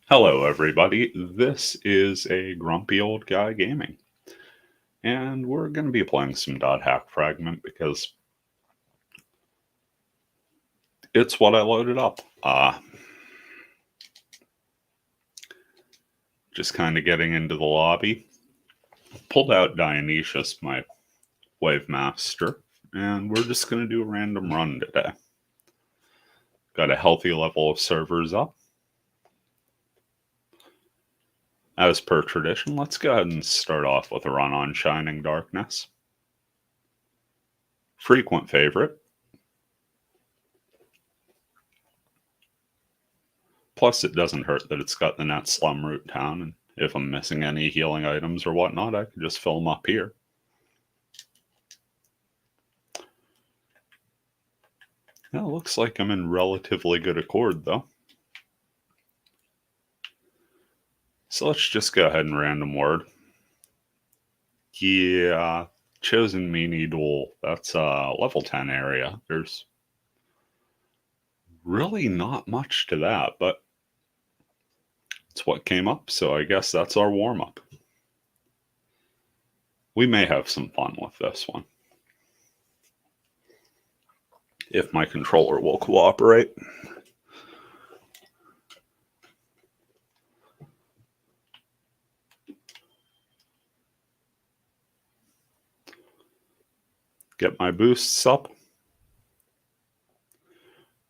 Hello, everybody. This is a grumpy old guy gaming, and we're going to be playing some dot hack fragment because it's what I loaded up. Just kind of getting into the lobby. Pulled out Dionysius, my Wavemaster, and we're just going to do a random run today. Got a healthy level of servers up. As per tradition, let's go ahead and start off with a run on Shining Darkness. Frequent favorite. Plus, it doesn't hurt that it's got the net slum root town, and if I'm missing any healing items or whatnot, I can just fill them up here. Yeah, it looks like I'm in relatively good accord, though. So let's just go ahead and random word. Yeah, chosen mini duel. That's a level 10 area. There's really not much to that, but it's what came up, so I guess that's our warm-up. We may have some fun with this one, if my controller will cooperate. Get my boosts up.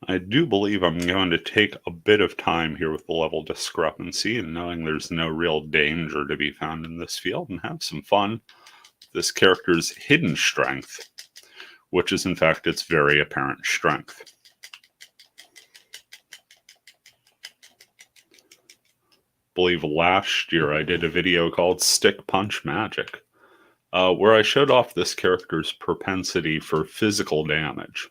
I do believe I'm going to take a bit of time here with the level discrepancy and knowing there's no real danger to be found in this field and have some fun. This character's hidden strength, which is in fact its very apparent strength. I believe last year I did a video called Stick Punch Magic, where I showed off this character's propensity for physical damage.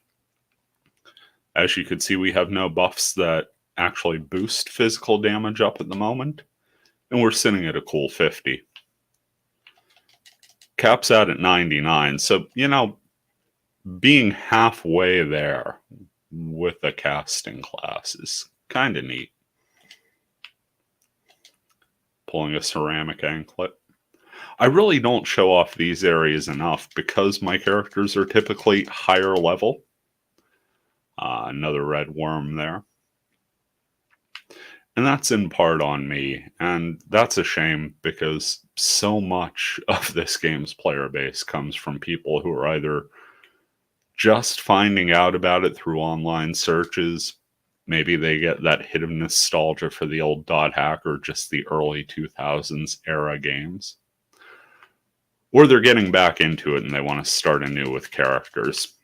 As you can see, we have no buffs that actually boost physical damage up at the moment, and we're sitting at a cool 50. Caps out at 99, so, being halfway there with a casting class is kind of neat. Pulling a ceramic anklet. I really don't show off these areas enough because my characters are typically higher level. Another red worm there. And that's in part on me, and that's a shame because so much of this game's player base comes from people who are either just finding out about it through online searches, maybe they get that hit of nostalgia for the old dot hack or just the early 2000s era games, or they're getting back into it and they want to start anew with characters.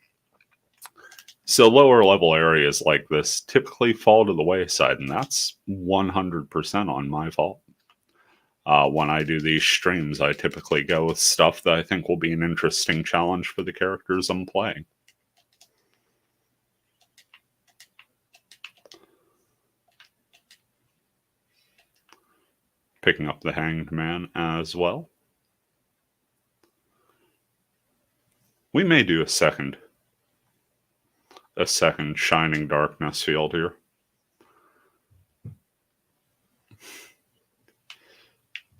So lower level areas like this typically fall to the wayside, and that's 100% on my fault. When I do these streams, I typically go with stuff that I think will be an interesting challenge for the characters I'm playing. Picking up the Hanged Man as well. We may do a second Shining Darkness field here.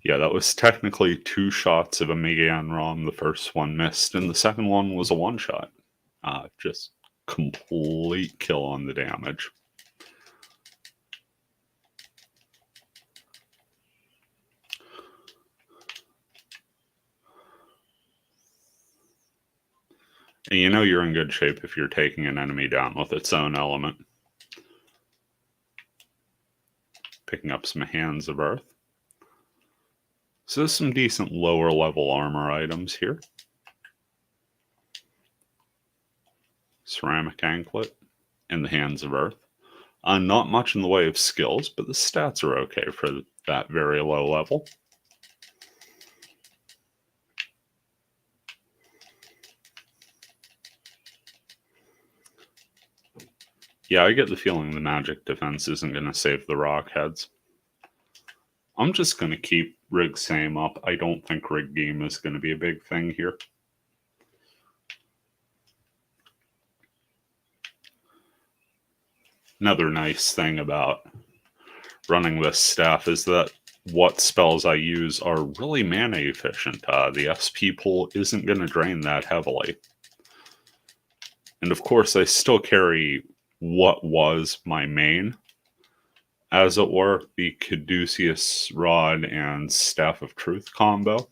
Yeah, that was technically 2 shots of a Megan ROM. The first one missed, and the second one was a 1-shot. Just complete kill on the damage. And you know you're in good shape if you're taking an enemy down with its own element. Picking up some Hands of Earth. So there's some decent lower level armor items here. Ceramic anklet and the Hands of Earth. Not much in the way of skills, but the stats are okay for that very low level. Yeah, I get the feeling the magic defense isn't going to save the rock heads. I'm just going to keep Rig Same up. I don't think Rig Game is going to be a big thing here. Another nice thing about running this staff is that what spells I use are really mana efficient. The SP pool isn't going to drain that heavily. And of course, I still carry what was my main, as it were, the Caduceus Rod and Staff of Truth combo.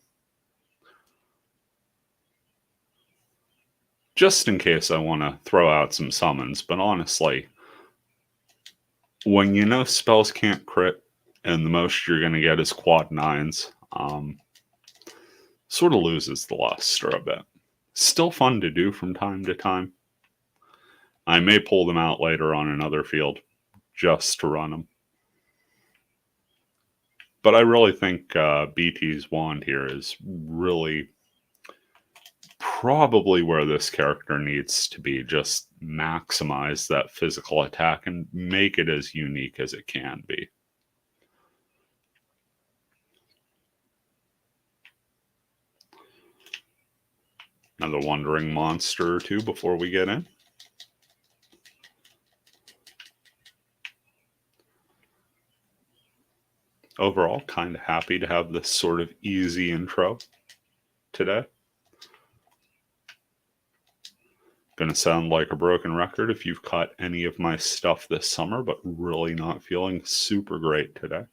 Just in case I want to throw out some summons, but honestly, when you know spells can't crit and the most you're going to get is quad 9s, sort of loses the luster a bit. Still fun to do from time to time. I may pull them out later on another field just to run them. But I really think BT's wand here is really probably where this character needs to be. Just maximize that physical attack and make it as unique as it can be. Another wandering monster or two before we get in. Overall, kind of happy to have this sort of easy intro today. Gonna sound like a broken record if you've caught any of my stuff this summer, but really not feeling super great today.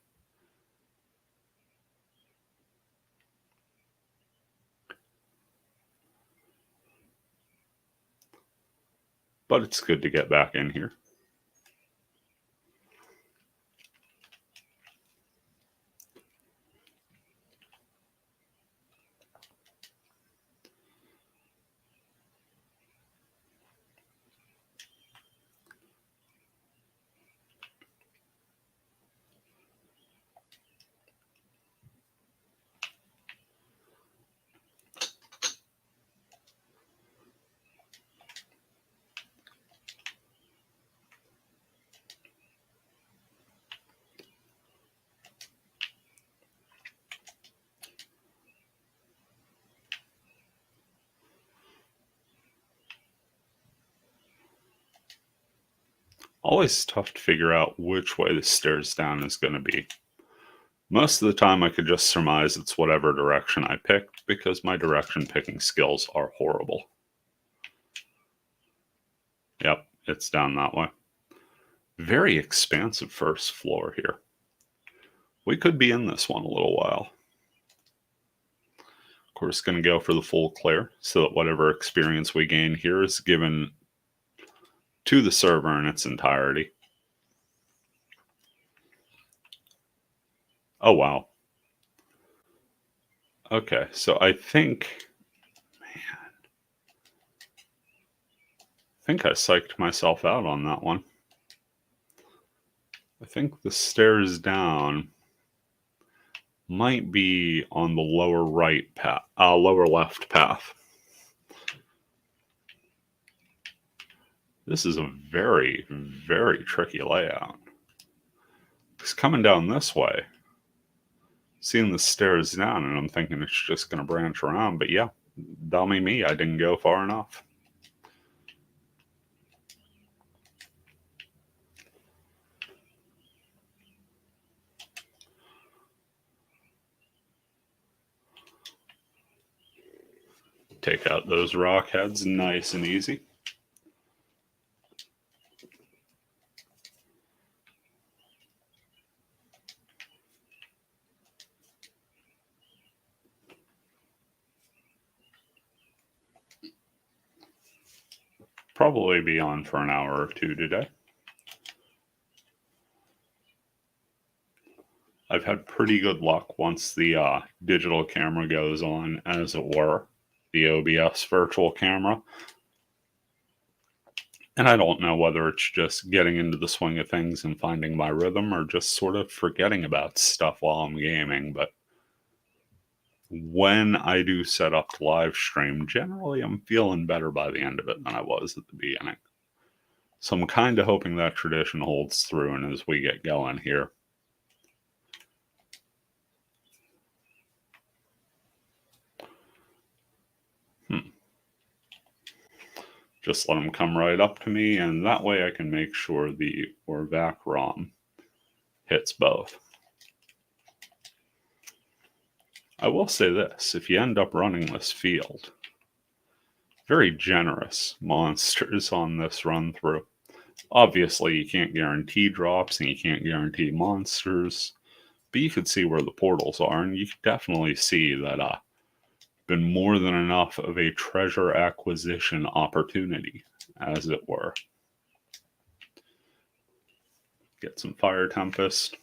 But it's good to get back in here. Always tough to figure out which way the stairs down is going to be. Most of the time I could just surmise it's whatever direction I picked because my direction picking skills are horrible. Yep, it's down that way. Very expansive first floor here. We could be in this one a little while. Of course, going to go for the full clear so that whatever experience we gain here is given to the server in its entirety. Oh, wow. Okay, so I think I psyched myself out on that one. I think the stairs down might be on the lower right path, lower left path. This is a very, very tricky layout. It's coming down this way, seeing the stairs down, and I'm thinking it's just going to branch around. But yeah, dummy me, I didn't go far enough. Take out those rock heads nice and easy. Probably be on for an hour or two today. I've had pretty good luck once the digital camera goes on, as it were, the OBS virtual camera. And I don't know whether it's just getting into the swing of things and finding my rhythm or just sort of forgetting about stuff while I'm gaming. But when I do set up to live stream, generally I'm feeling better by the end of it than I was at the beginning. So I'm kind of hoping that tradition holds through and as we get going here. Just let them come right up to me, and that way I can make sure the Orvac ROM hits both. I will say this, if you end up running this field, very generous monsters on this run through. Obviously, you can't guarantee drops and you can't guarantee monsters, but you could see where the portals are, and you could definitely see that been more than enough of a treasure acquisition opportunity, as it were. Get some Fire Tempest.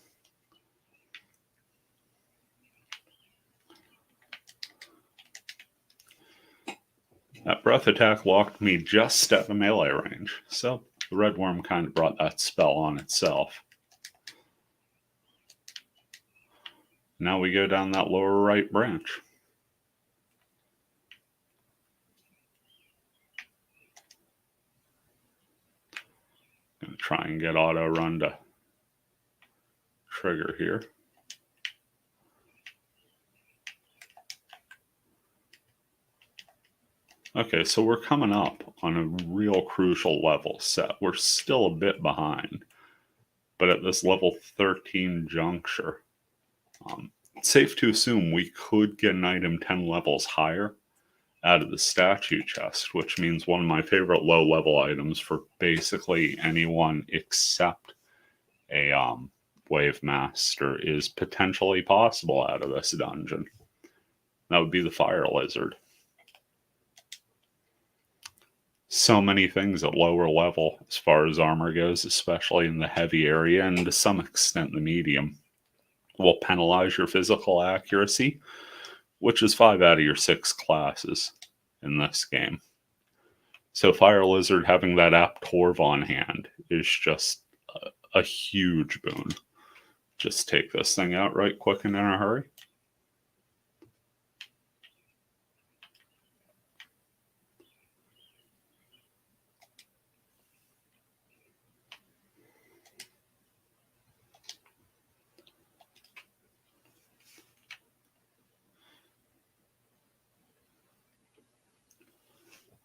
That breath attack locked me just at the melee range, so the red worm kind of brought that spell on itself. Now we go down that lower right branch. Gonna try and get auto run to trigger here. Okay, so we're coming up on a real crucial level set. We're still a bit behind, but at this level 13 juncture, it's safe to assume we could get an item 10 levels higher out of the statue chest, which means one of my favorite low-level items for basically anyone except a Wavemaster is potentially possible out of this dungeon. That would be the Fire Lizard. So many things at lower level as far as armor goes, especially in the heavy area and to some extent the medium, will penalize your physical accuracy, which is 5 out of your 6 classes in this game. So Fire Lizard having that Apt Torv on hand is just a huge boon. Just take this thing out right quick and in a hurry.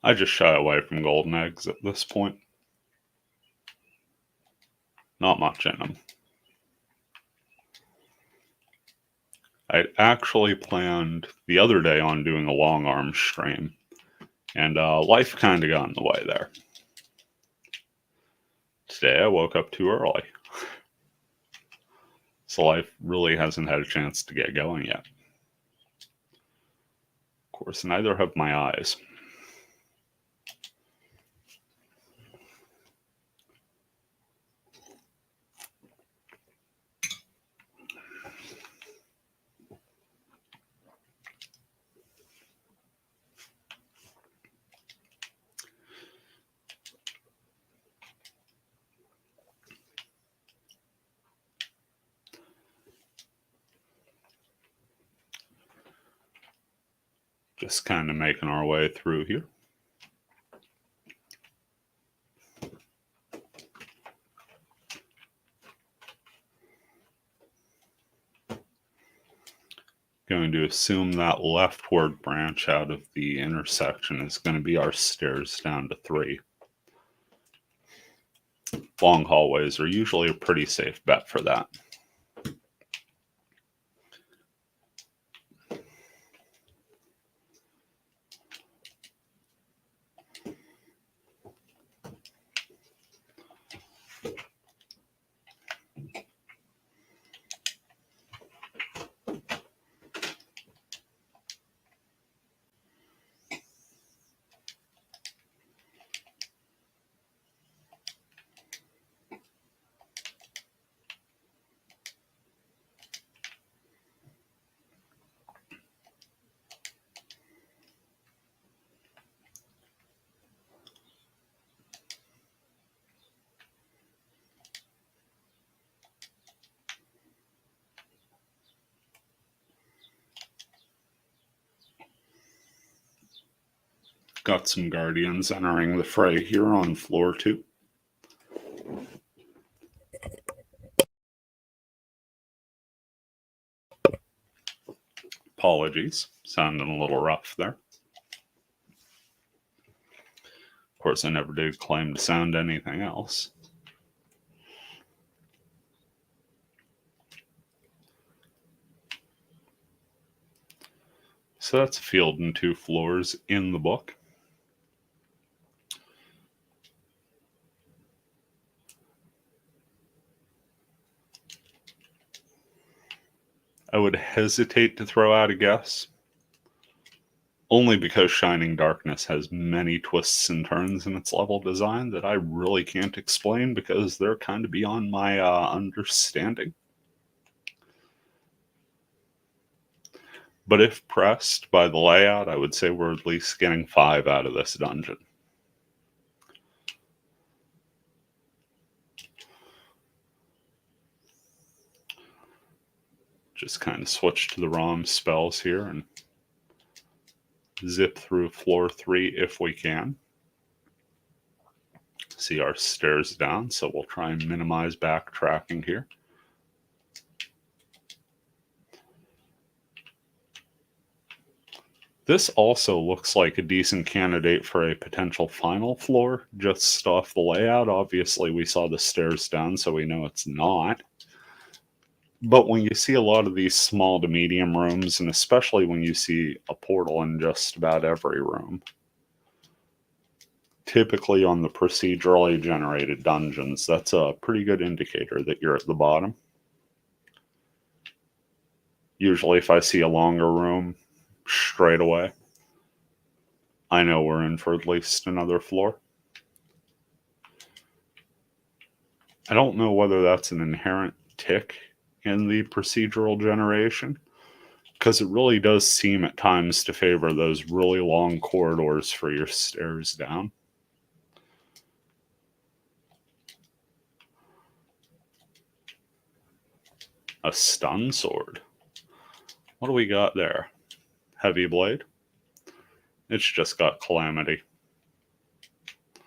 I just shy away from golden eggs at this point. Not much in them. I actually planned the other day on doing a long arm stream, and life kind of got in the way there. Today I woke up too early, so life really hasn't had a chance to get going yet. Of course, neither have my eyes. Just kind of making our way through here. Going to assume that leftward branch out of the intersection is going to be our stairs down to 3. Long hallways are usually a pretty safe bet for that. Got some guardians entering the fray here on floor 2. Apologies, sounding a little rough there. Of course, I never did claim to sound anything else. So that's a field and 2 floors in the book. I would hesitate to throw out a guess, only because Shining Darkness has many twists and turns in its level design that I really can't explain because they're kind of beyond my understanding. But if pressed by the layout, I would say we're at least getting 5 out of this dungeon. Just kind of switch to the ROM spells here and zip through floor 3 if we can. See our stairs down, so we'll try and minimize backtracking here. This also looks like a decent candidate for a potential final floor, just off the layout. Obviously, we saw the stairs down, so we know it's not. But when you see a lot of these small to medium rooms, and especially when you see a portal in just about every room, typically on the procedurally generated dungeons, that's a pretty good indicator that you're at the bottom. Usually if I see a longer room straight away, I know we're in for at least another floor. I don't know whether that's an inherent tick in the procedural generation, because it really does seem at times to favor those really long corridors for your stairs down. A stun sword. What do we got there? Heavy blade? It's just got calamity. I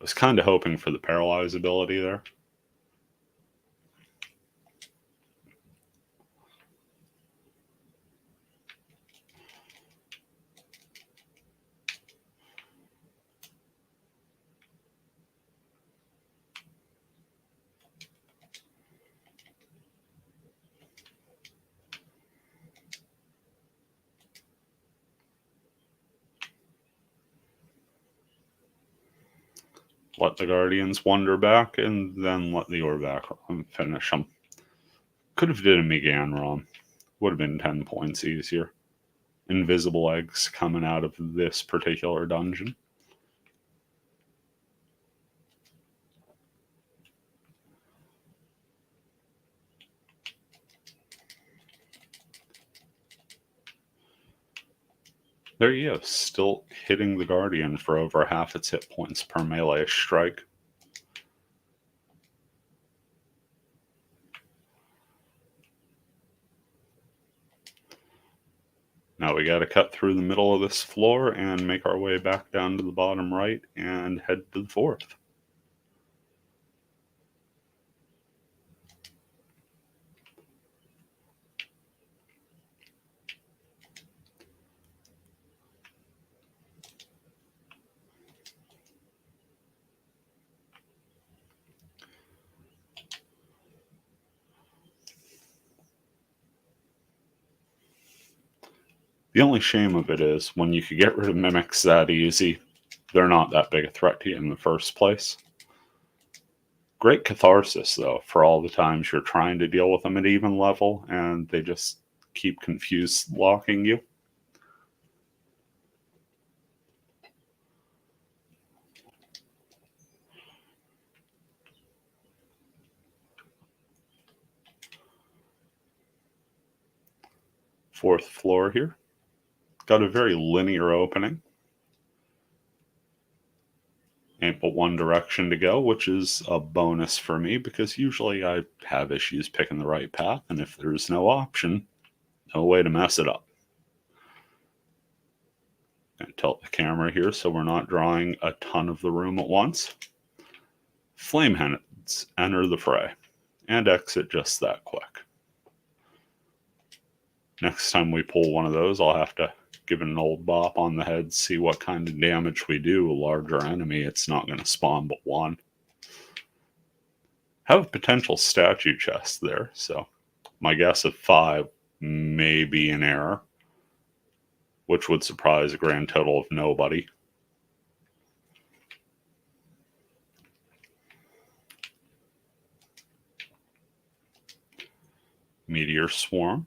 was kind of hoping for the paralyze ability there. Let the Guardians wander back, and then let the Orvac finish them. Could have did a Megan ROM. Would have been 10 points easier. Invisible eggs coming out of this particular dungeon. There you go, still hitting the Guardian for over half its hit points per melee strike. Now we gotta cut through the middle of this floor and make our way back down to the bottom right and head to the 4th. The only shame of it is, when you could get rid of mimics that easy, they're not that big a threat to you in the first place. Great catharsis, though, for all the times you're trying to deal with them at even level, and they just keep confused locking you. Fourth floor here. Got a very linear opening. Ain't but one direction to go, which is a bonus for me because usually I have issues picking the right path, and if there's no option, no way to mess it up. And tilt the camera here so we're not drawing a ton of the room at once. Flameheads enter the fray and exit just that quick. Next time we pull one of those, I'll have to give it an old bop on the head, see what kind of damage we do. A larger enemy, it's not going to spawn but one. Have a potential statue chest there, so my guess of 5 may be an error. which would surprise a grand total of nobody. Meteor Swarm.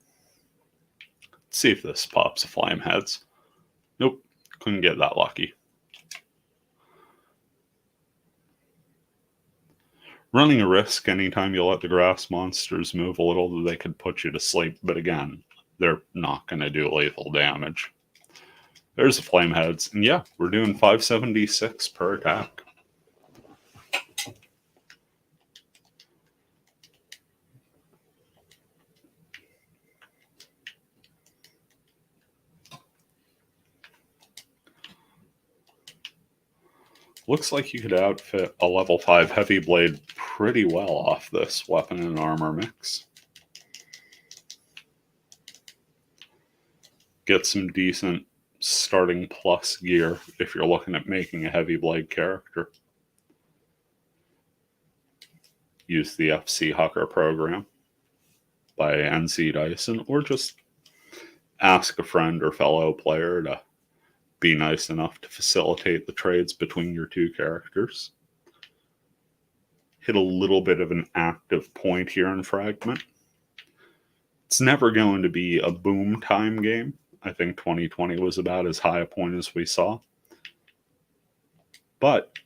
Let's see if this pops a Flameheads. Nope, couldn't get that lucky. Running a risk anytime you let the grass monsters move a little, they could put you to sleep, but again, they're not going to do lethal damage. There's the Flameheads, and yeah, we're doing 576 per attack. Looks like you could outfit a level 5 Heavy Blade pretty well off this weapon and armor mix. Get some decent starting plus gear if you're looking at making a Heavy Blade character. Use the FC Hucker program by NC Dyson, or just ask a friend or fellow player to be nice enough to facilitate the trades between your two characters. Hit a little bit of an active point here in Fragment. It's never going to be a boom time game. I think 2020 was about as high a point as we saw. But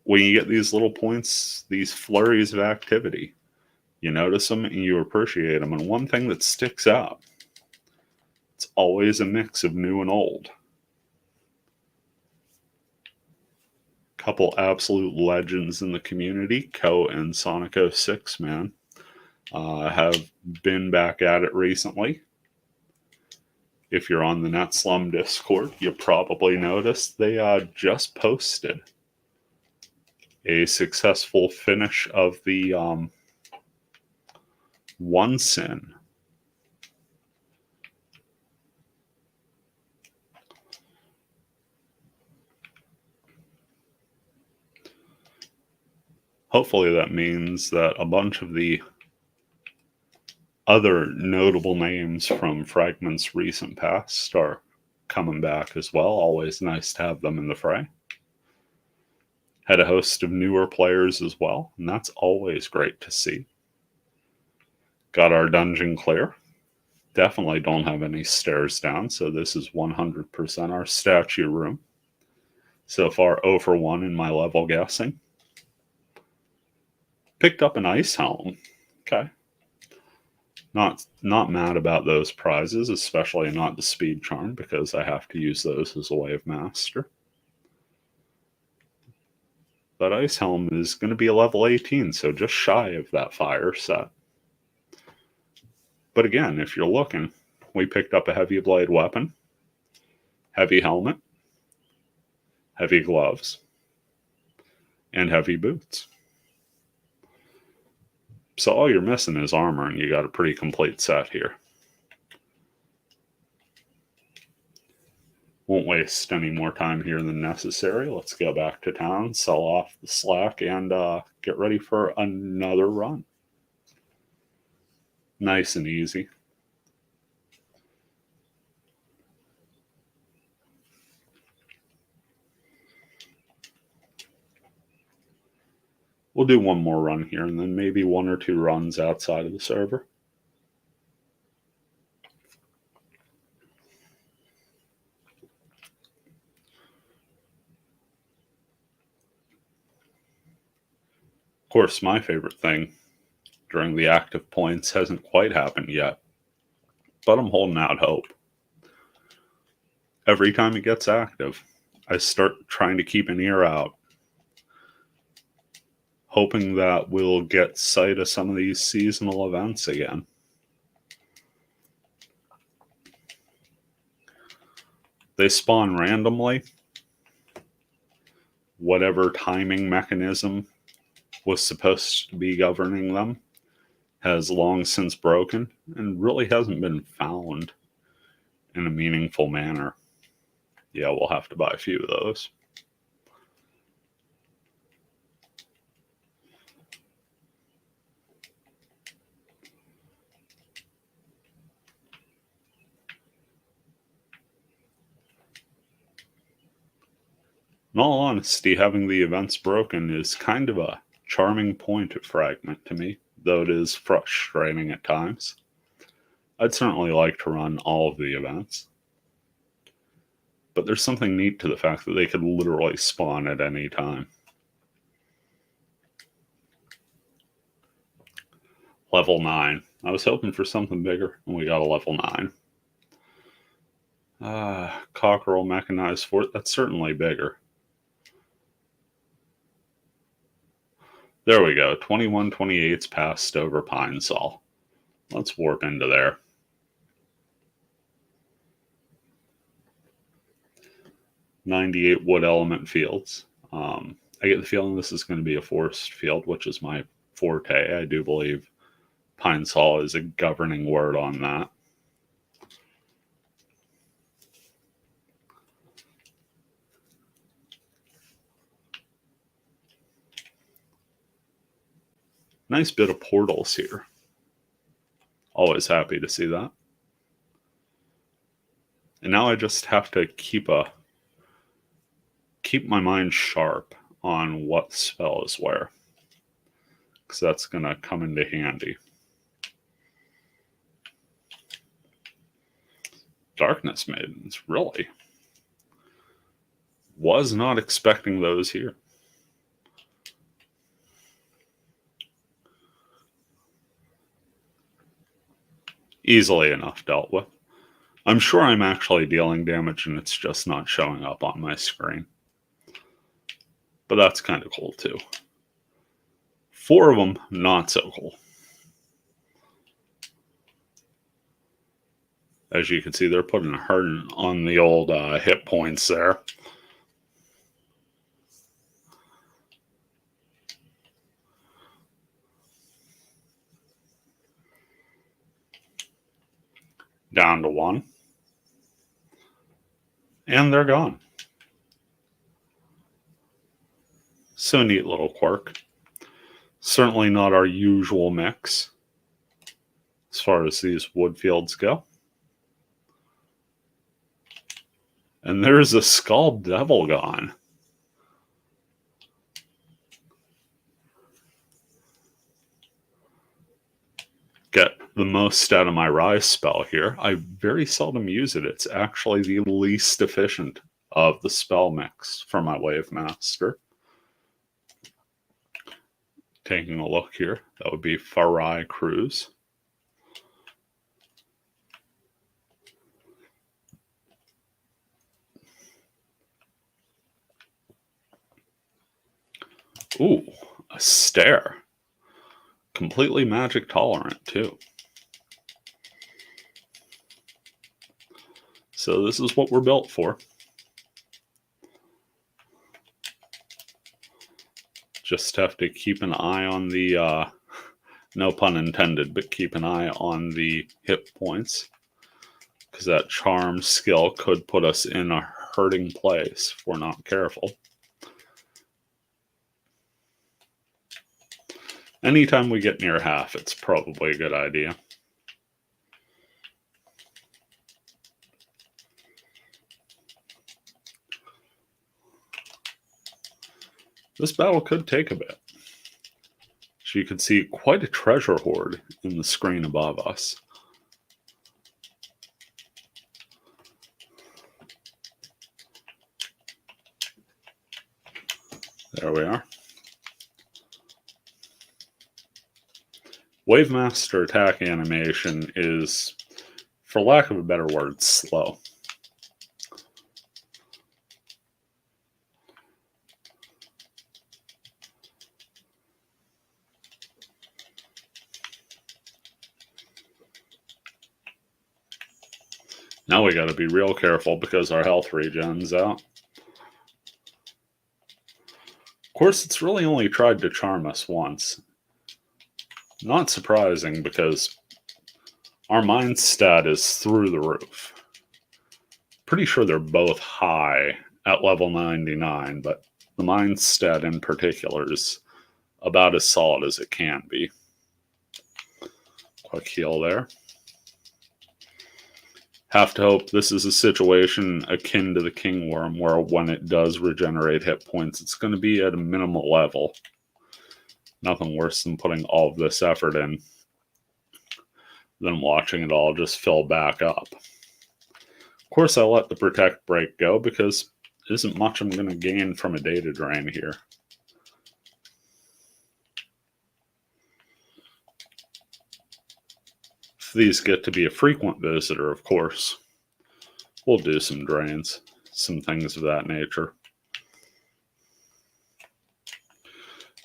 when you get these little points, these flurries of activity, you notice them and you appreciate them. And one thing that sticks out, it's always a mix of new and old. Couple absolute legends in the community, Ko and Sonic 06, man, have been back at it recently. If you're on the NetSlum Discord, you probably noticed they just posted a successful finish of the One Sin. Hopefully that means that a bunch of the other notable names from Fragment's recent past are coming back as well. Always nice to have them in the fray. Had a host of newer players as well, and that's always great to see. Got our dungeon clear. Definitely don't have any stairs down, so this is 100% our statue room. So far, 0 for 1 in my level guessing. Picked up an ice helm. Okay. Not mad about those prizes, especially not the speed charm, because I have to use those as a Wavemaster. That ice helm is going to be a level 18, so just shy of that fire set. But again, if you're looking, we picked up a heavy blade weapon, heavy helmet, heavy gloves, and heavy boots. So all you're missing is armor, and you got a pretty complete set here. Won't waste any more time here than necessary. Let's go back to town, sell off the slack, and get ready for another run. Nice and easy. We'll do one more run here, and then maybe 1 or 2 runs outside of the server. Of course, my favorite thing during the active points hasn't quite happened yet, but I'm holding out hope. Every time it gets active, I start trying to keep an ear out, hoping that we'll get sight of some of these seasonal events again. They spawn randomly. Whatever timing mechanism was supposed to be governing them has long since broken and really hasn't been found in a meaningful manner. Yeah, we'll have to buy a few of those. In all honesty, having the events broken is kind of a charming point of Fragment to me, though it is frustrating at times. I'd certainly like to run all of the events, but there's something neat to the fact that they could literally spawn at any time. Level 9. I was hoping for something bigger, and we got a level 9. Cockerel Mechanized Fort. That's certainly bigger. There we go. 2128's passed over Pine Sol. Let's warp into there. "98 wood element fields." I get the feeling this is going to be a forest field, which is my forte. I do believe Pine Sol is a governing word on that. Nice bit of portals here. Always happy to see that. And now I just have to keep my mind sharp on what spell is where, because that's going to come into handy. Darkness Maidens, really? Was not expecting those here. Easily enough dealt with. I'm sure I'm actually dealing damage and it's just not showing up on my screen. But that's kind of cool too. 4 of them, not so cool. As you can see, they're putting a hurt on the old hit points there. Down to 1. And they're gone. So neat little quirk. Certainly not our usual mix as far as these wood fields go. And there's a Skull Devil gone. Get the most out of my Rise spell here. I very seldom use it. It's actually the least efficient of the spell mix for my Wavemaster. Taking a look here, that would be Farai Cruise. Ooh, a Stare. Completely magic tolerant, too. So this is what we're built for. Just have to keep an eye on the, no pun intended, but keep an eye on the hit points, because that charm skill could put us in a hurting place if we're not careful. Anytime we get near half, it's probably a good idea. This battle could take a bit. So you can see quite a treasure hoard in the screen above us. There we are. Wavemaster attack animation is, for lack of a better word, slow. Now we gotta be real careful because our health regen's out. Of course, it's really only tried to charm us once. Not surprising, because our mind stat is through the roof. Pretty sure they're both high at level 99, but the mind stat in particular is about as solid as it can be. Quick heal there. Have to hope this is a situation akin to the King Worm, where when it does regenerate hit points, it's going to be at a minimal level. Nothing worse than putting all of this effort in, then watching it all just fill back up. Of course, I let the Protect break go because there isn't much I'm going to gain from a data drain here. If these get to be a frequent visitor, of course, we'll do some drains, some things of that nature.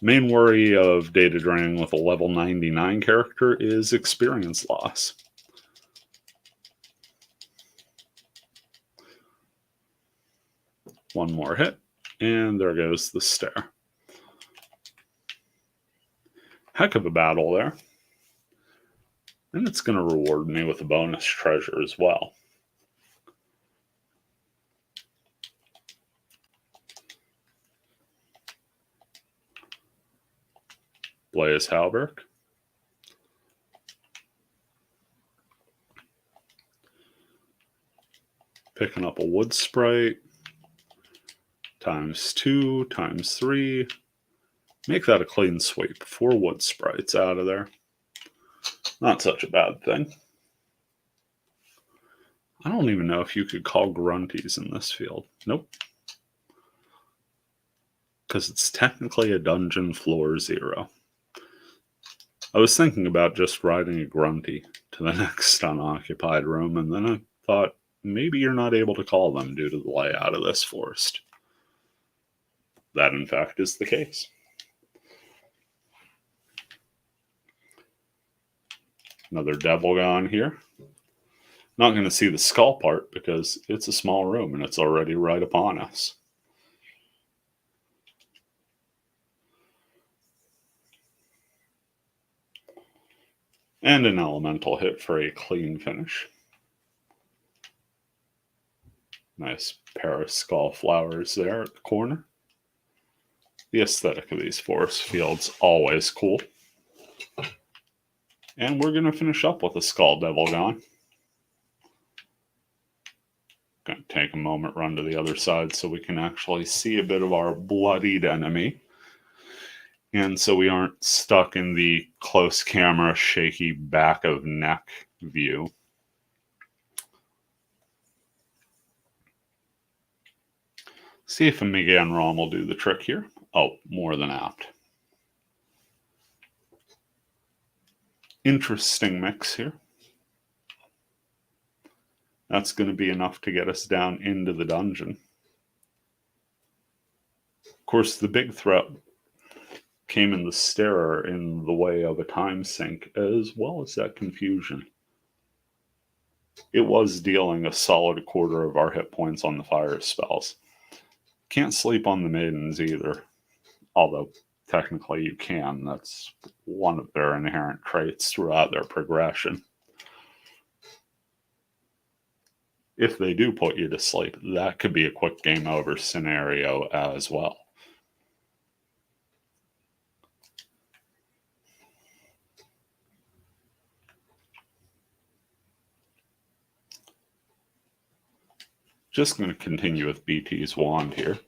Main worry of data draining with a level 99 character is experience loss. One more hit, and there goes the stare. Heck of a battle there. And it's going to reward me with a bonus treasure as well. Blaze Halberg. Picking up a wood sprite. ×2, ×3. Make that a clean sweep. 4 wood sprites out of there. Not such a bad thing. I don't even know if you could call grunties in this field. Nope. Because it's technically a dungeon floor 0. I was thinking about just riding a grunty to the next unoccupied room, and then I thought, maybe you're not able to call them due to the layout of this forest. That, in fact, is the case. Another devil gone here. Not going to see the skull part because it's a small room and it's already right upon us. And an elemental hit for a clean finish. Nice pair of skull flowers there at the corner. The aesthetic of these forest fields, always cool. And we're going to finish up with a skull devil gone. Going to take a moment, run to the other side so we can actually see a bit of our bloodied enemy. And so we aren't stuck in the close camera, shaky back of neck view. See if a Megan ROM will do the trick here. Oh, more than apt. Interesting mix here. That's going to be enough to get us down into the dungeon. Of course, the big threat came in the starer in the way of a time sink, as well as that confusion. It was dealing a solid quarter of our hit points on the fire spells. Can't sleep on the maidens either, although technically you can. That's one of their inherent traits throughout their progression. If they do put you to sleep, that could be a quick game over scenario as well. Just going to continue with BT's wand here,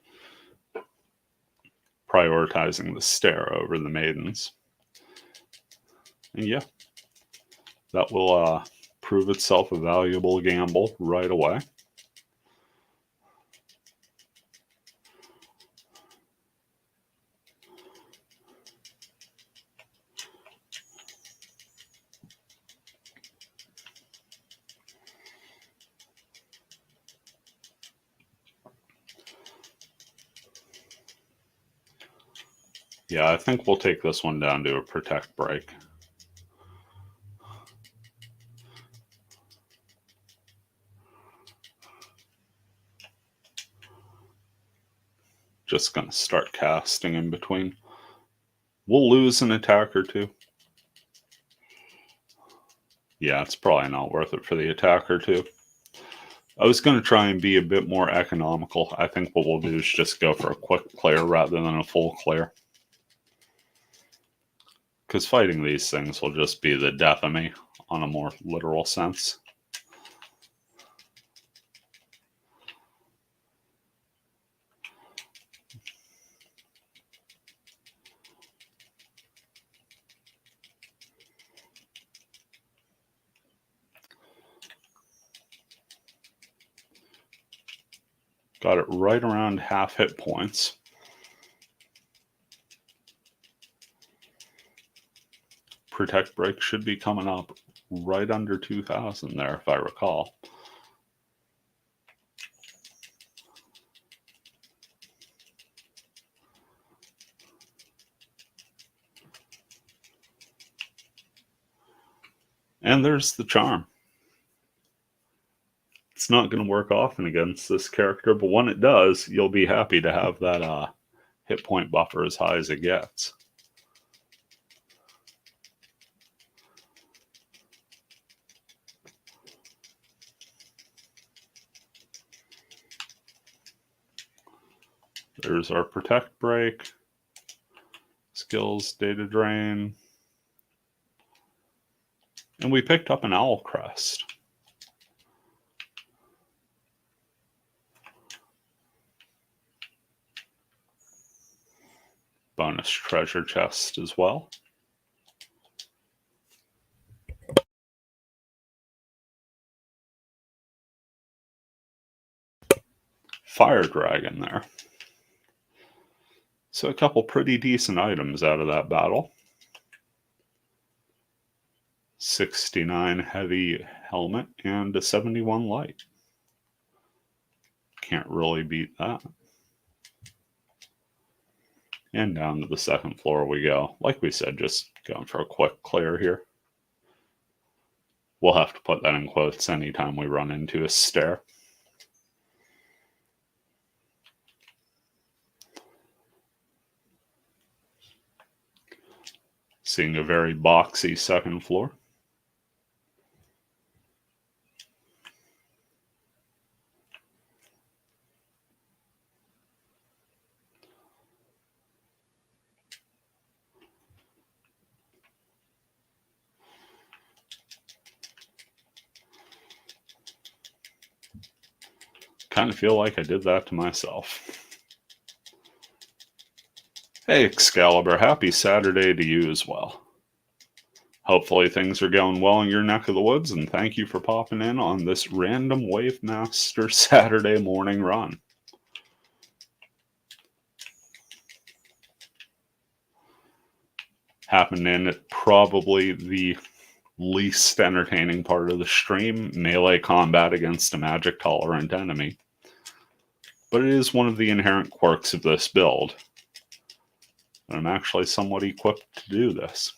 prioritizing the stare over the maidens. And yeah, that will prove itself a valuable gamble right away. Yeah, I think we'll take this one down to a protect break. Just going to start casting in between. We'll lose an attack or two. Yeah, it's probably not worth it for the attack or two. I was going to try and be a bit more economical. I think what we'll do is just go for a quick clear rather than a full clear. Because fighting these things will just be the death of me on a more literal sense. Got it right around half hit points. Protect break should be coming up right under 2,000 there, if I recall. And there's the charm. It's not going to work often against this character, but when it does, you'll be happy to have that hit point buffer as high as it gets. There's our protect break, skills, data drain, and we picked up an owl crest. Bonus treasure chest as well. Fire dragon there. So a couple pretty decent items out of that battle. 69 heavy helmet and a 71 light. Can't really beat that. And down to the second floor we go. Like we said, just going for a quick clear here. We'll have to put that in quotes anytime we run into a stair. Seeing a very boxy second floor. Kind of feel like I did that to myself. Hey Excalibur, happy Saturday to you as well. Hopefully things are going well in your neck of the woods, and thank you for popping in on this random Wavemaster Saturday morning run. Happened in at probably the least entertaining part of the stream, melee combat against a magic tolerant enemy. But it is one of the inherent quirks of this build. And I'm actually somewhat equipped to do this.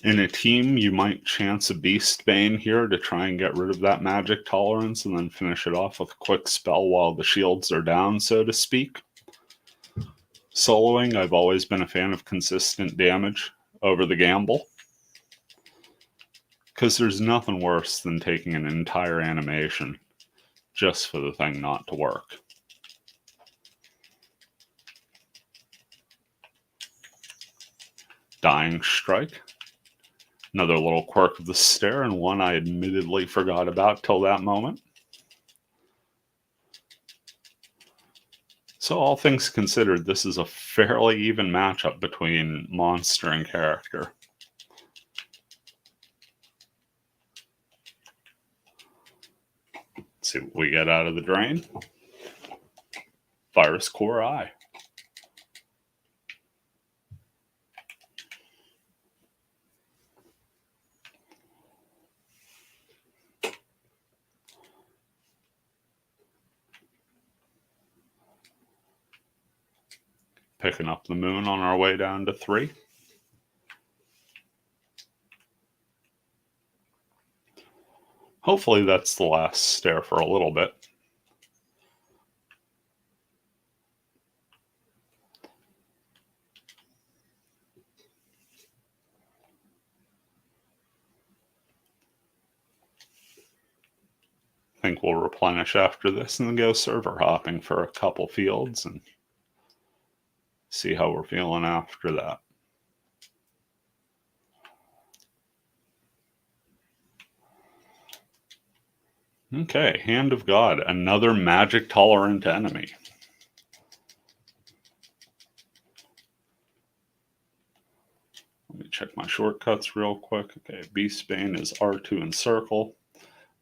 In a team, you might chance a Beast Bane here to try and get rid of that magic tolerance and then finish it off with a quick spell while the shields are down, so to speak. Soloing, I've always been a fan of consistent damage over the gamble, because there's nothing worse than taking an entire animation just for the thing not to work. Dying Strike. Another little quirk of the stair, and one I admittedly forgot about till that moment. So all things considered, this is a fairly even matchup between monster and character. Let's see what we get out of the drain. Virus Core Eye. Picking up the moon on our way down to 3. Hopefully that's the last stair for a little bit. I think we'll replenish after this and then go server hopping for a couple fields and See how we're feeling after that. Okay, Hand of God, another magic-tolerant enemy. Let me check my shortcuts real quick. Okay, Beastbane is R2 and Circle.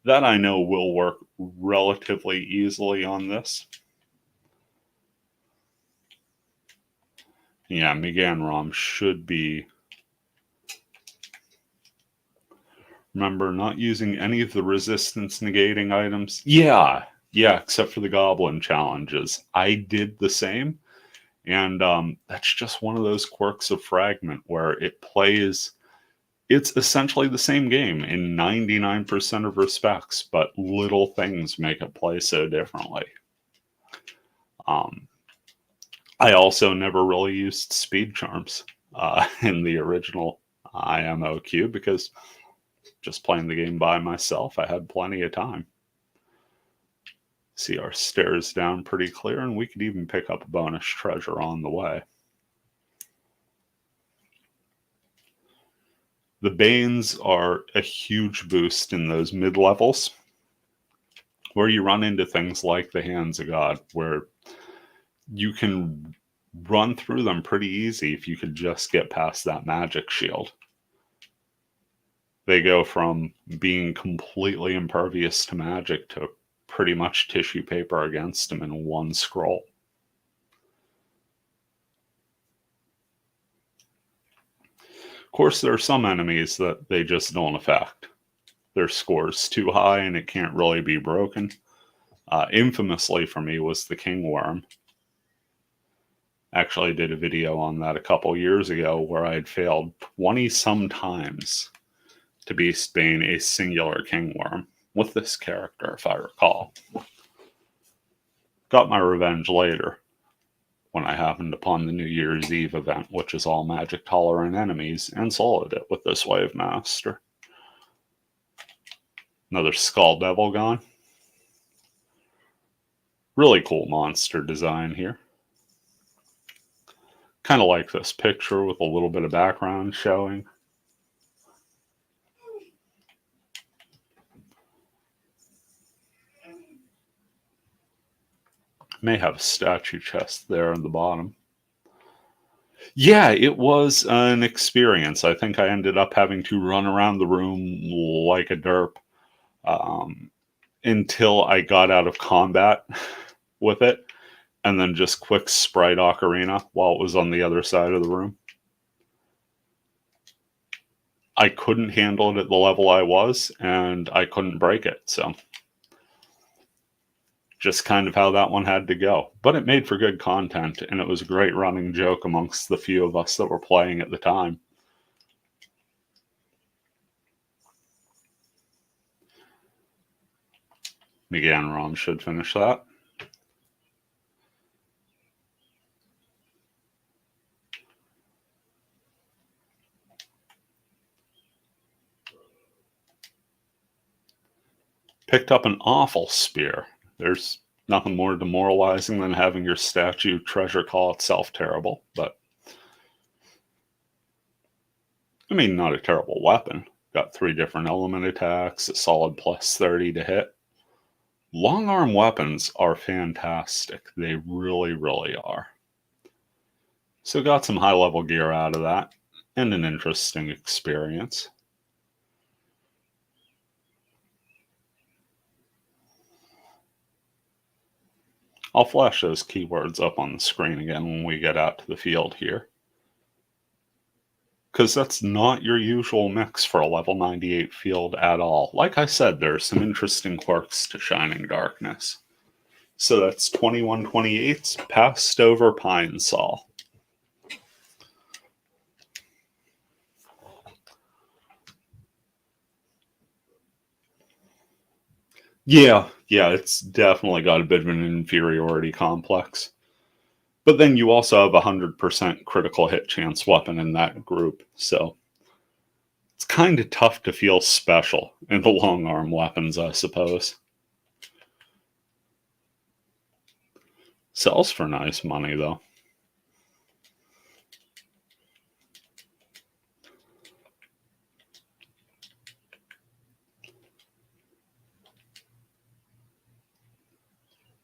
That I know will work relatively easily on this. Yeah, Meganrom should be... Remember, not using any of the resistance negating items. Yeah, except for the Goblin challenges. I did the same, and that's just one of those quirks of Fragment where it plays... It's essentially the same game in 99% of respects, but little things make it play so differently. I also never really used speed charms in the original IMOQ because just playing the game by myself, I had plenty of time. See our stairs down pretty clear, and we could even pick up a bonus treasure on the way. The Banes are a huge boost in those mid-levels, where you run into things like the Hands of God, where you can run through them pretty easy if you could just get past that magic shield. They go from being completely impervious to magic to pretty much tissue paper against them in one scroll. Of course, there are some enemies that they just don't affect. Their score's too high and it can't really be broken. Infamously for me was the King Worm. Actually, I did a video on that a couple years ago where I had failed 20-some times to Beastbane a singular King Worm with this character, if I recall. Got my revenge later when I happened upon the New Year's Eve event, which is all magic-tolerant enemies, and soloed it with this Wavemaster. Another Skull Devil gone. Really cool monster design here. Kind of like this picture with a little bit of background showing. May have a statue chest there on the bottom. Yeah, it was an experience. I think I ended up having to run around the room like a derp until I got out of combat with it, and then just quick sprite ocarina while it was on the other side of the room. I couldn't handle it at the level I was, and I couldn't break it, so just kind of how that one had to go. But it made for good content, and it was a great running joke amongst the few of us that were playing at the time. Meganrom should finish that. Picked up an awful spear. There's nothing more demoralizing than having your statue treasure call itself terrible, but I mean, not a terrible weapon. Got 3 different element attacks, a solid plus 30 to hit. Long arm weapons are fantastic. They really, really are. So got some high level gear out of that, and an interesting experience. I'll flash those keywords up on the screen again when we get out to the field here, because that's not your usual mix for a level 98 field at all. Like I said, there are some interesting quirks to Shining Darkness. So that's 2128's Passed Over Pine Saw. Yeah, it's definitely got a bit of an inferiority complex. But then you also have a 100% critical hit chance weapon in that group, so it's kind of tough to feel special in the long arm weapons, I suppose. Sells for nice money, though.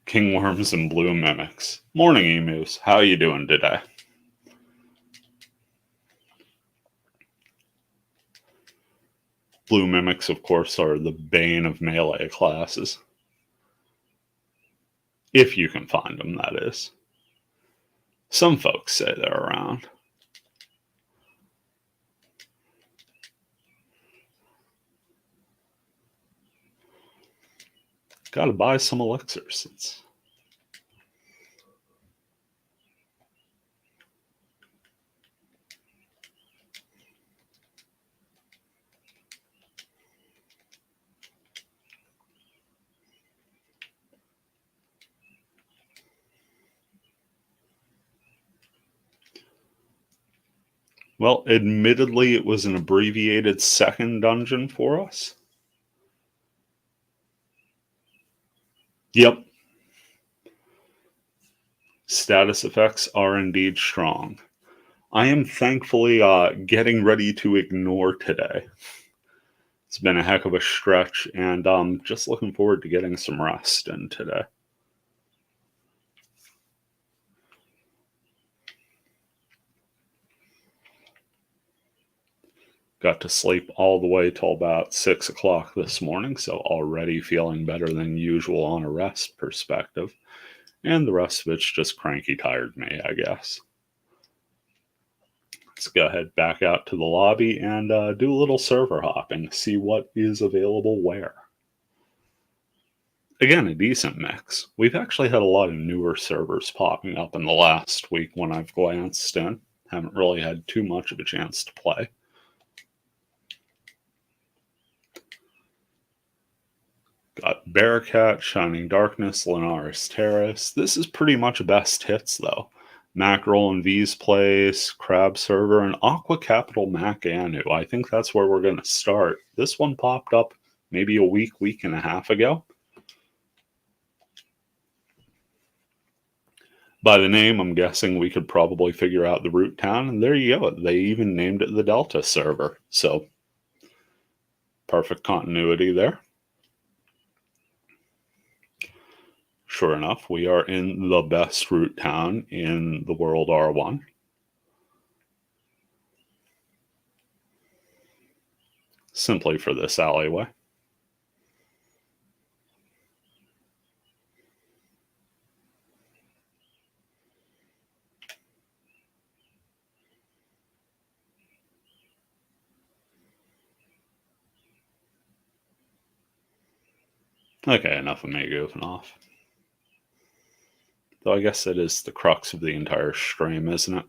Kingworms and blue mimics. Morning, emus. How you doing today? Blue mimics, of course, are the bane of melee classes. If you can find them, that is. Some folks say they're around. Gotta buy some elixirs. Well, admittedly, it was an abbreviated second dungeon for us. Yep. Status effects are indeed strong. I am thankfully getting ready to ignore today. It's been a heck of a stretch, and I'm just looking forward to getting some rest in today. Got to sleep all the way till about 6 o'clock this morning, so already feeling better than usual on a rest perspective. And the rest of it's just cranky tired me, I guess. Let's go ahead back out to the lobby and do a little server hopping, see what is available where. Again, a decent mix. We've actually had a lot of newer servers popping up in the last week when I've glanced in. Haven't really had too much of a chance to play. Got Bearcat, Shining Darkness, Linares Terrace. This is pretty much best hits, though. Mackerel and V's Place, Crab Server, and Aqua Capital Mac Anu. I think that's where we're going to start. This one popped up maybe a week and a half ago. By the name, I'm guessing we could probably figure out the root town, and there you go. They even named it the Delta server. So, perfect continuity there. Sure enough, we are in the best root town in the world R1. Simply for this alleyway. Okay, enough of me goofing off. Though I guess that is the crux of the entire stream, isn't it?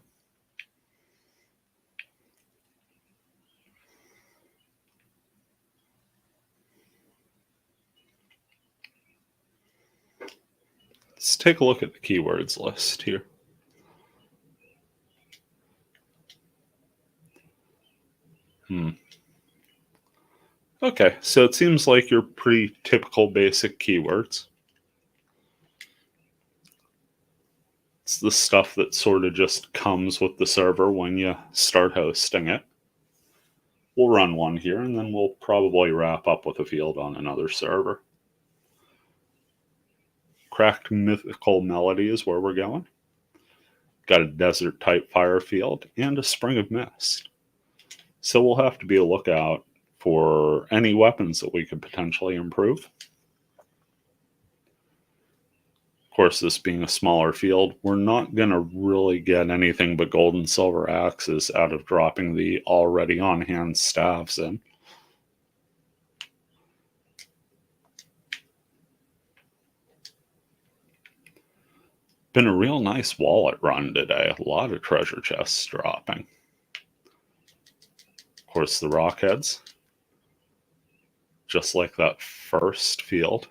Let's take a look at the keywords list here. Okay, so it seems like your pretty typical basic keywords. It's the stuff that sort of just comes with the server when you start hosting it. We'll run one here, and then we'll probably wrap up with a field on another server. Cracked Mythical Melody is where we're going. Got a desert type fire field and a Spring of Mist. So we'll have to be a lookout for any weapons that we could potentially improve. Of course, this being a smaller field, we're not going to really get anything but gold and silver axes out of dropping the already on-hand staves in. Been a real nice wallet run today. A lot of treasure chests dropping. Of course, the rockheads. Just like that first field.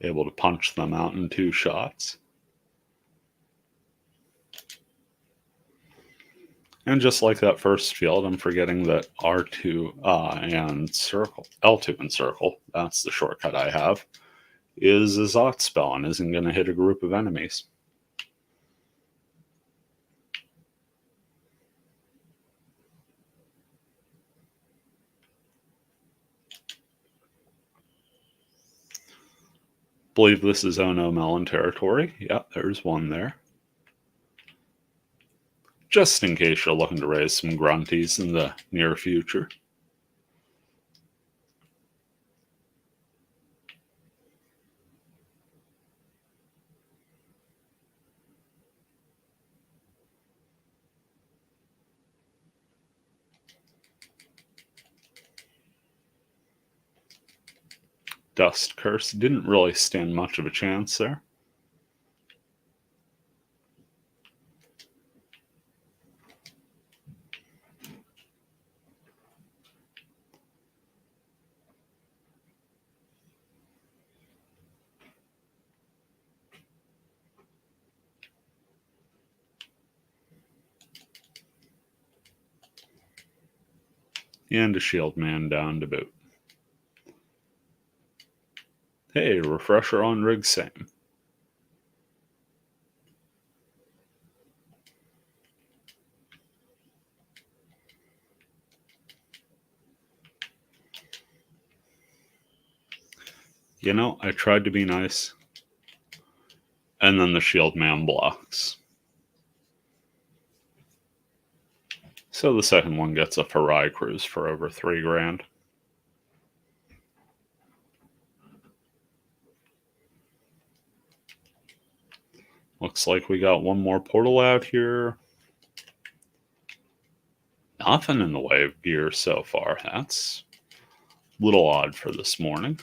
Able to punch them out in 2 shots. And just like that first field, I'm forgetting that R2 and circle, L2 and circle, that's the shortcut I have, is a Zot spell and isn't going to hit a group of enemies. Believe this is Ono Melon territory. Yeah, there's one there. Just in case you're looking to raise some grunties in the near future. Dust Curse didn't really stand much of a chance there. And a shield man down to boot. Hey, refresher on rig same. You know, I tried to be nice. And then the shield man blocks. So the second one gets a Farai cruise for over $3,000. Looks like we got one more portal out here. Nothing in the way of gear so far. That's a little odd for this morning.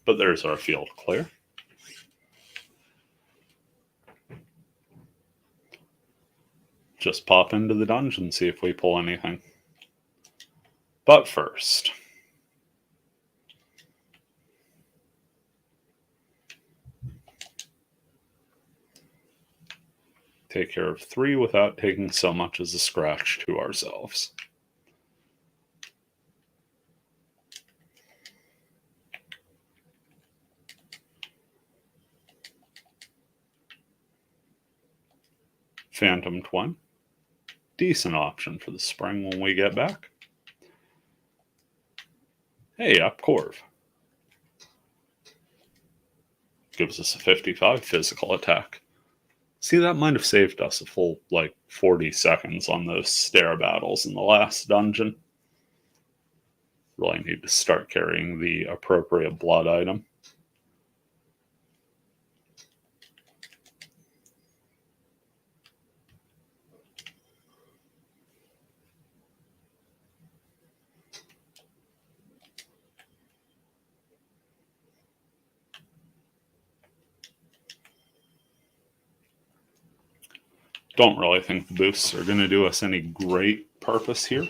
But there's our field clear. Just pop into the dungeon, see if we pull anything. But first, take care of 3 without taking so much as a scratch to ourselves. Phantom Twin. Decent option for the spring when we get back. Hey, up Corv. Gives us a 55 physical attack. See, that might have saved us a full, 40 seconds on those stair battles in the last dungeon. Really need to start carrying the appropriate blood item. Don't really think the boosts are going to do us any great purpose here.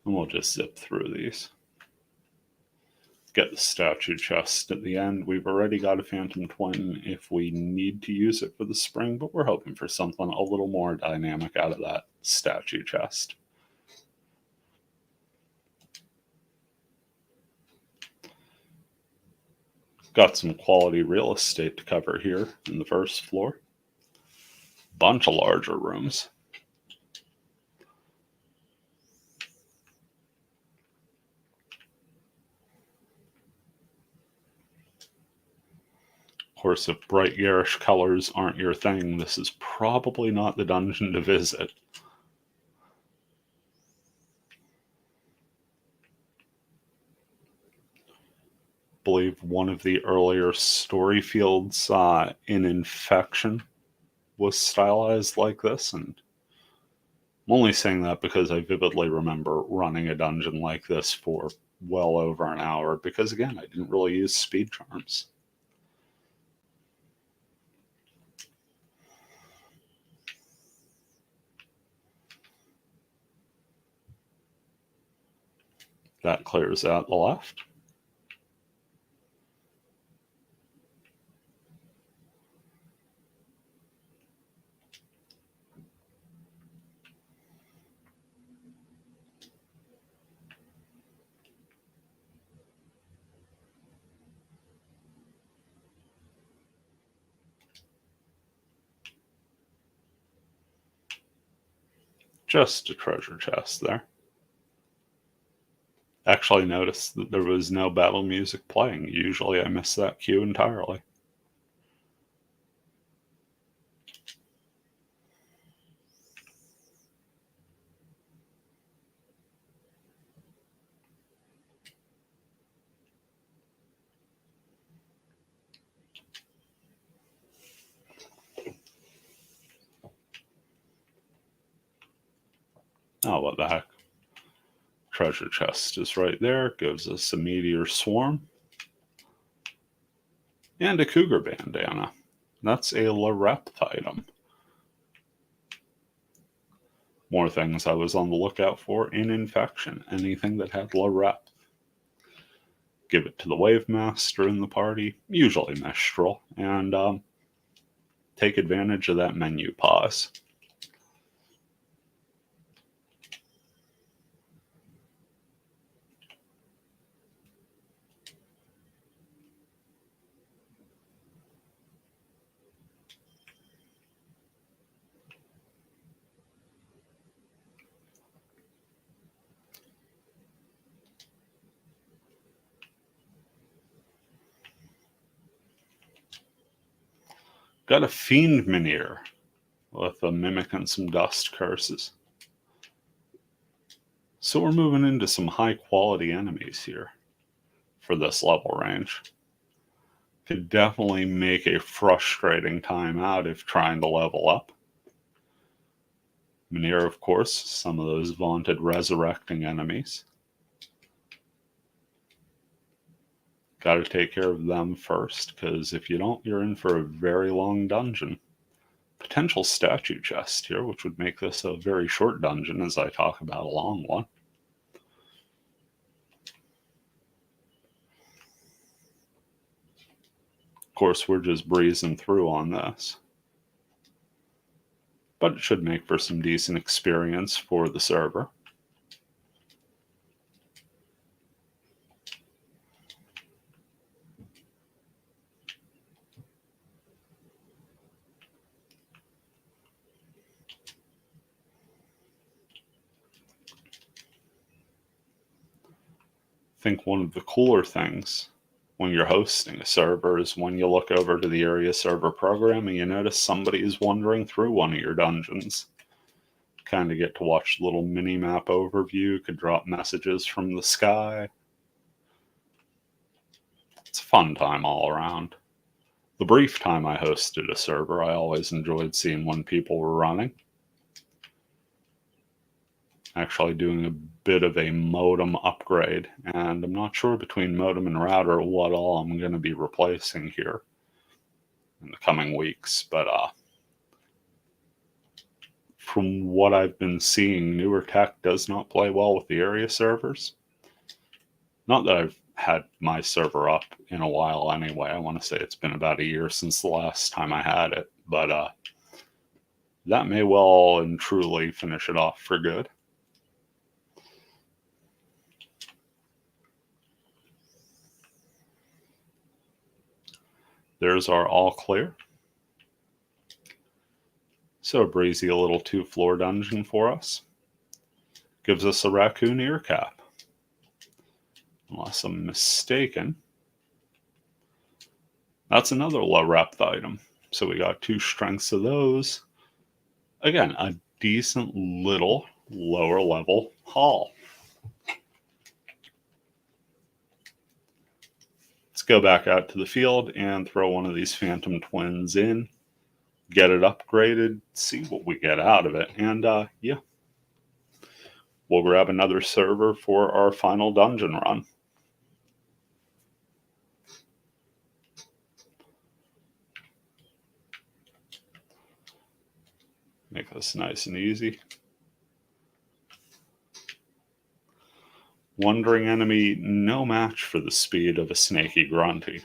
And we'll just zip through these. Get the statue chest at the end. We've already got a Phantom Twin if we need to use it for the spring, but we're hoping for something a little more dynamic out of that statue chest. Got some quality real estate to cover here in the first floor. Bunch of larger rooms. Of course, if bright garish colors aren't your thing, this is probably not the dungeon to visit. Believe one of the earlier story fields in Infection was stylized like this, and I'm only saying that because I vividly remember running a dungeon like this for well over an hour, because again, I didn't really use speed charms. That clears out the left. Just a treasure chest there. Actually noticed that there was no battle music playing. Usually I miss that cue entirely. Oh, what the heck. Treasure chest is right there. Gives us a meteor swarm. And a cougar bandana. That's a Larep item. More things I was on the lookout for in Infection. Anything that had Larep. Give it to the Wavemaster in the party, usually Mistral, and take advantage of that menu pause. Got a Fiend Minear with a Mimic and some Dust Curses. So we're moving into some high quality enemies here for this level range. Could definitely make a frustrating time out if trying to level up. Minear, of course, some of those vaunted resurrecting enemies. Got to take care of them first, because if you don't, you're in for a very long dungeon. Potential statue chest here, which would make this a very short dungeon as I talk about a long one. Of course, we're just breezing through on this. But it should make for some decent experience for the server. I think one of the cooler things when you're hosting a server is when you look over to the area server program and you notice somebody is wandering through one of your dungeons. Kind of get to watch the little mini-map overview, could drop messages from the sky. It's a fun time all around. The brief time I hosted a server, I always enjoyed seeing when people were running. Actually doing a bit of a modem upgrade, and I'm not sure between modem and router what all I'm going to be replacing here in the coming weeks, but from what I've been seeing, newer tech does not play well with the area servers. Not that I've had my server up in a while anyway. I want to say it's been about a year since the last time I had it, but that may well and truly finish it off for good. There's our all clear. So a breezy little 2-floor dungeon for us. Gives us a raccoon ear cap. Unless I'm mistaken. That's another low rep item. So we got 2 strengths of those. Again, a decent little lower level haul. Let's go back out to the field and throw one of these Phantom Twins in. Get it upgraded, see what we get out of it, and yeah. We'll grab another server for our final dungeon run. Make this nice and easy. Wandering enemy, no match for the speed of a snaky grunty.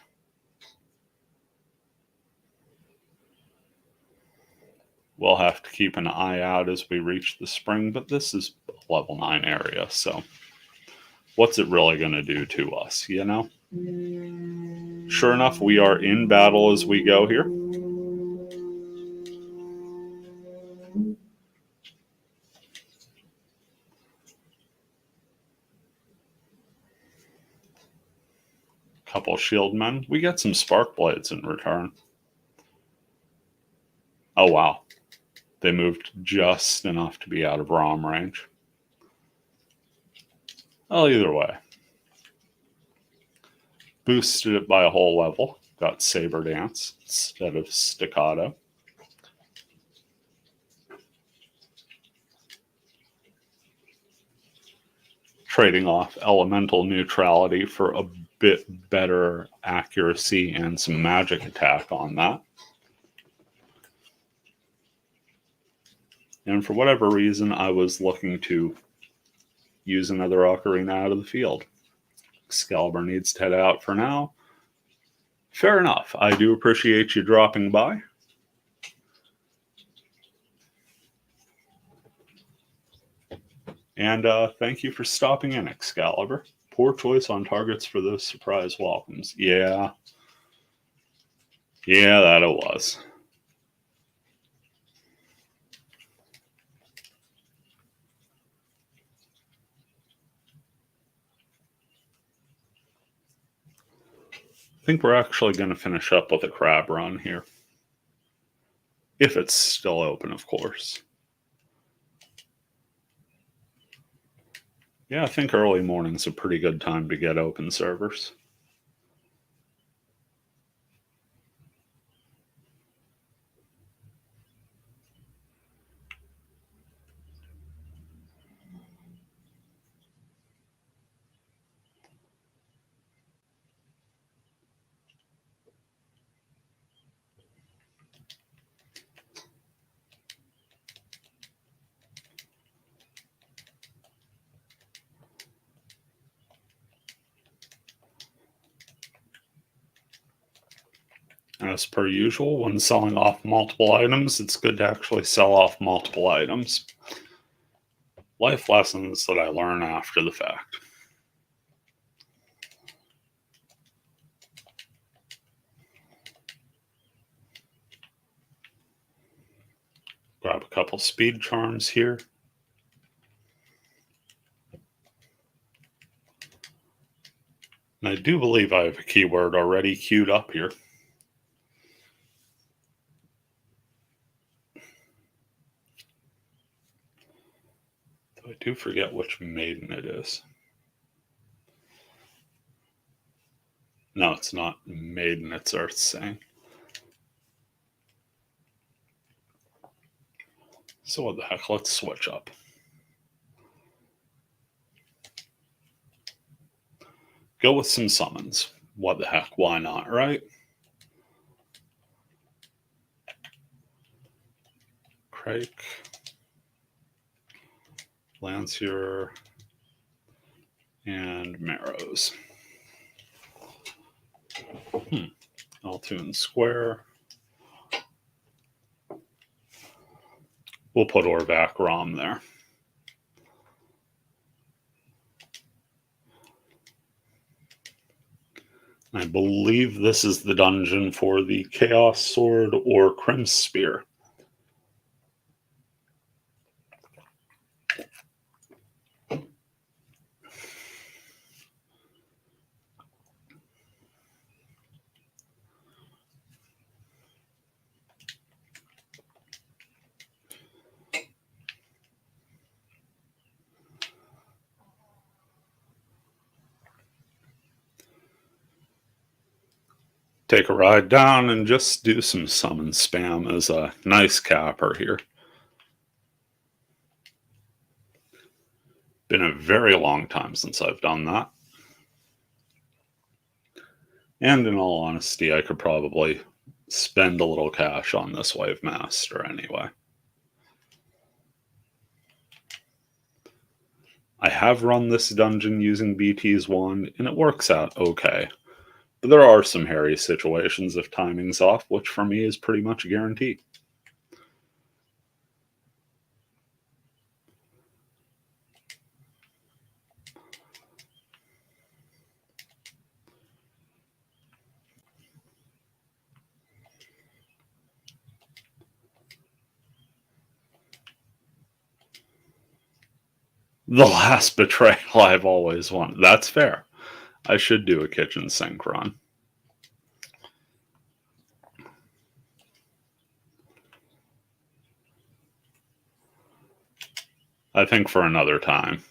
We'll have to keep an eye out as we reach the spring, but this is a level 9 area, so what's it really going to do to us, you know? Sure enough, we are in battle as we go here. Couple shield men. We get some spark blades in return. Oh wow. They moved just enough to be out of ROM range. Well, either way. Boosted it by a whole level. Got Saber Dance instead of Staccato. Trading off elemental neutrality for a bit better accuracy and some magic attack on that. And for whatever reason, I was looking to use another Ocarina out of the field. Excalibur needs to head out for now. Fair enough. I do appreciate you dropping by. And thank you for stopping in, Excalibur. Poor choice on targets for those surprise welcomes. Yeah. Yeah, that it was. I think we're actually going to finish up with a crab run here. If it's still open, of course. Yeah, I think early morning's a pretty good time to get open servers. As per usual, when selling off multiple items, it's good to actually sell off multiple items. Life lessons that I learn after the fact. Grab a couple speed charms here. And I do believe I have a keyword already queued up here. Though I do forget which maiden it is. No, it's not maiden, it's Earthsang. So what the heck, let's switch up. Go with some summons. What the heck, why not, right? Crake. Lancier. And Marrows. Altoon Square. We'll put Orvac Rom there. I believe this is the dungeon for the Chaos Sword or Crim Spear. Take a ride down and just do some summon spam as a nice capper here. Been a very long time since I've done that. And in all honesty, I could probably spend a little cash on this Wavemaster anyway. I have run this dungeon using BT's wand, and it works out okay. But there are some hairy situations if timing's off, which for me is pretty much a guarantee. The last betrayal I've always wanted. That's fair. I should do a kitchen sink run. I think for another time.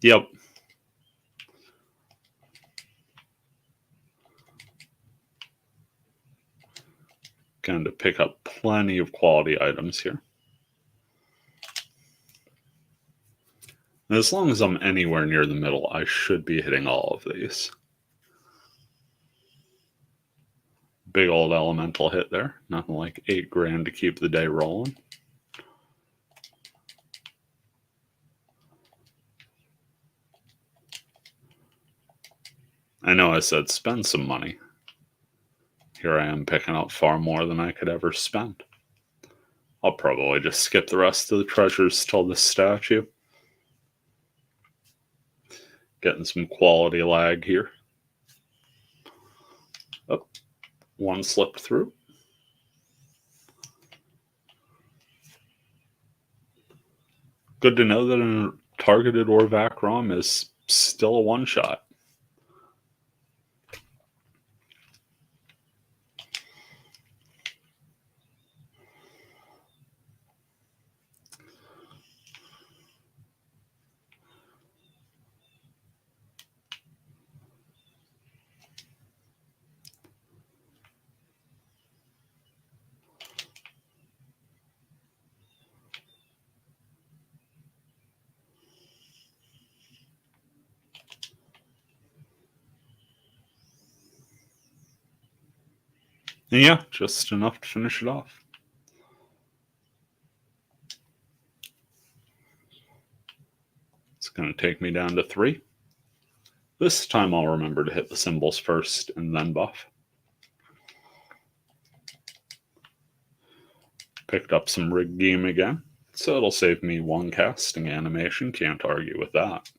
Yep. Going to pick up plenty of quality items here. And as long as I'm anywhere near the middle, I should be hitting all of these. Big old elemental hit there. Nothing like $8 to keep the day rolling. I know I said spend some money. Here I am picking up far more than I could ever spend. I'll probably just skip the rest of the treasures till this statue. Getting some quality lag here. Oh, one slipped through. Good to know that a targeted Orvac ROM is still a one-shot. And yeah, just enough to finish it off. It's going to take me down to 3. This time I'll remember to hit the symbols first and then buff. Picked up some Rig Game again, so it'll save me 1 casting animation. Can't argue with that.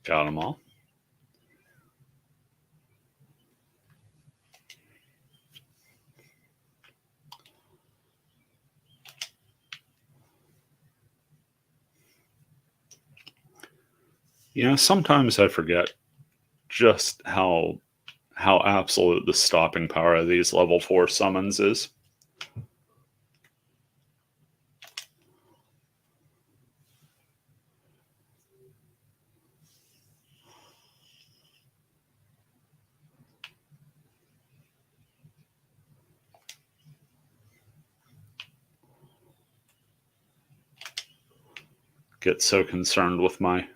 Got them all. You know, sometimes I forget just how absolute the stopping power of these level 4 summons is. Get so concerned with my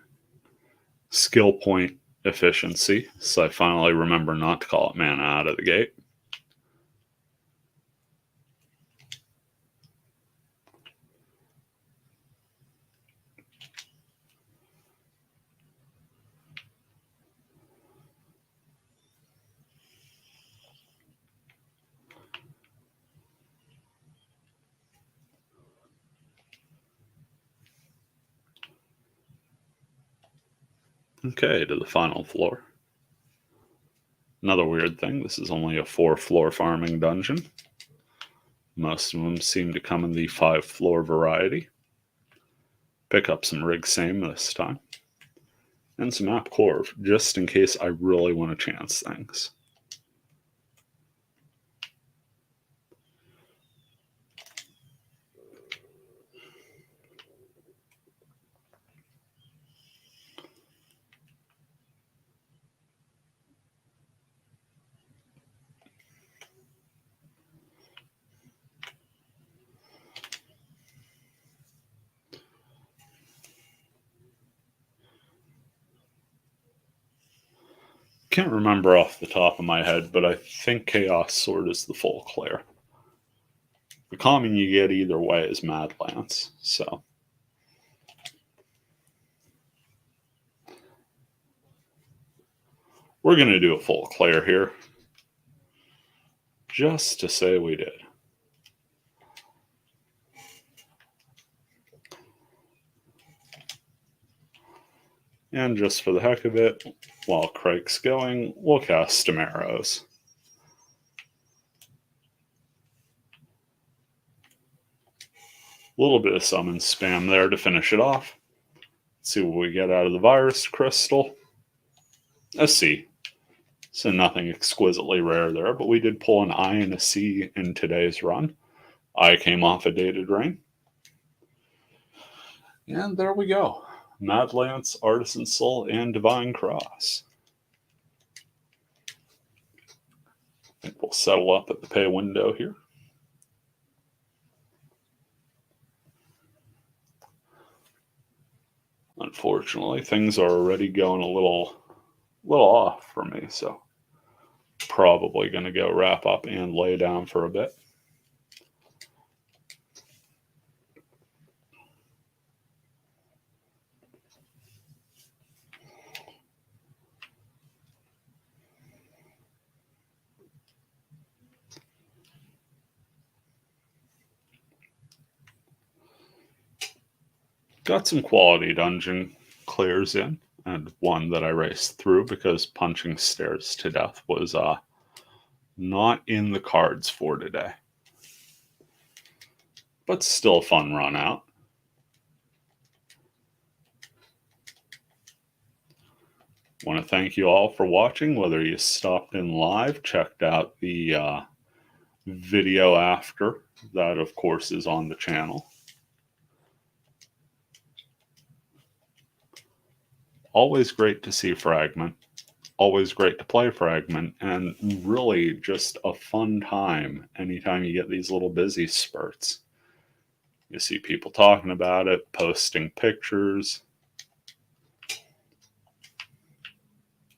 skill point efficiency, so I finally remember not to call it mana out of the gate. Okay, to the final floor. Another weird thing, this is only a 4-floor farming dungeon. Most of them seem to come in the 5-floor variety. Pick up some Rig Same this time. And some App Corv, just in case I really want to chance things. Can't remember off the top of my head, but I think Chaos Sword is the full clear. The common you get either way is Mad Lance, so. We're going to do a full clear here. Just to say we did. And just for the heck of it, while Craig's going, we'll cast some arrows. A little bit of summon spam there to finish it off. Let's see what we get out of the virus crystal. A C. So nothing exquisitely rare there, but we did pull an I and a C in today's run. I came off a Dated Rain. And there we go. Mad Lance, Artisan Soul, and Divine Cross. I think we'll settle up at the pay window here. Unfortunately, things are already going a little off for me, so probably going to go wrap up and lay down for a bit. Got some quality dungeon clears in, and one that I raced through because punching stairs to death was not in the cards for today. But still a fun run out. Want to thank you all for watching, whether you stopped in live, checked out the video after. That, of course, is on the channel. Always great to see Fragment. Always great to play Fragment, and really just a fun time anytime you get these little busy spurts. You see people talking about it, posting pictures.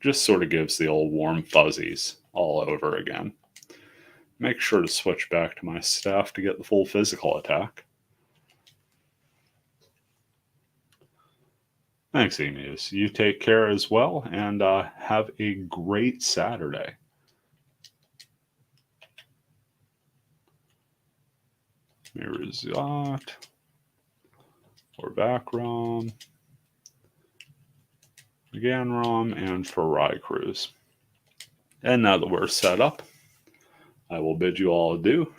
Just sort of gives the old warm fuzzies all over again. Make sure to switch back to my staff to get the full physical attack. Thanks, Emus. You take care as well, and have a great Saturday. Mirazot, or Backrom, Ganrom, and Farai Cruz. And now that we're set up, I will bid you all adieu.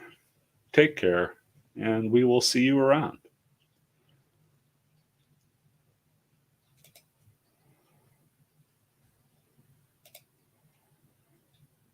Take care, and we will see you around.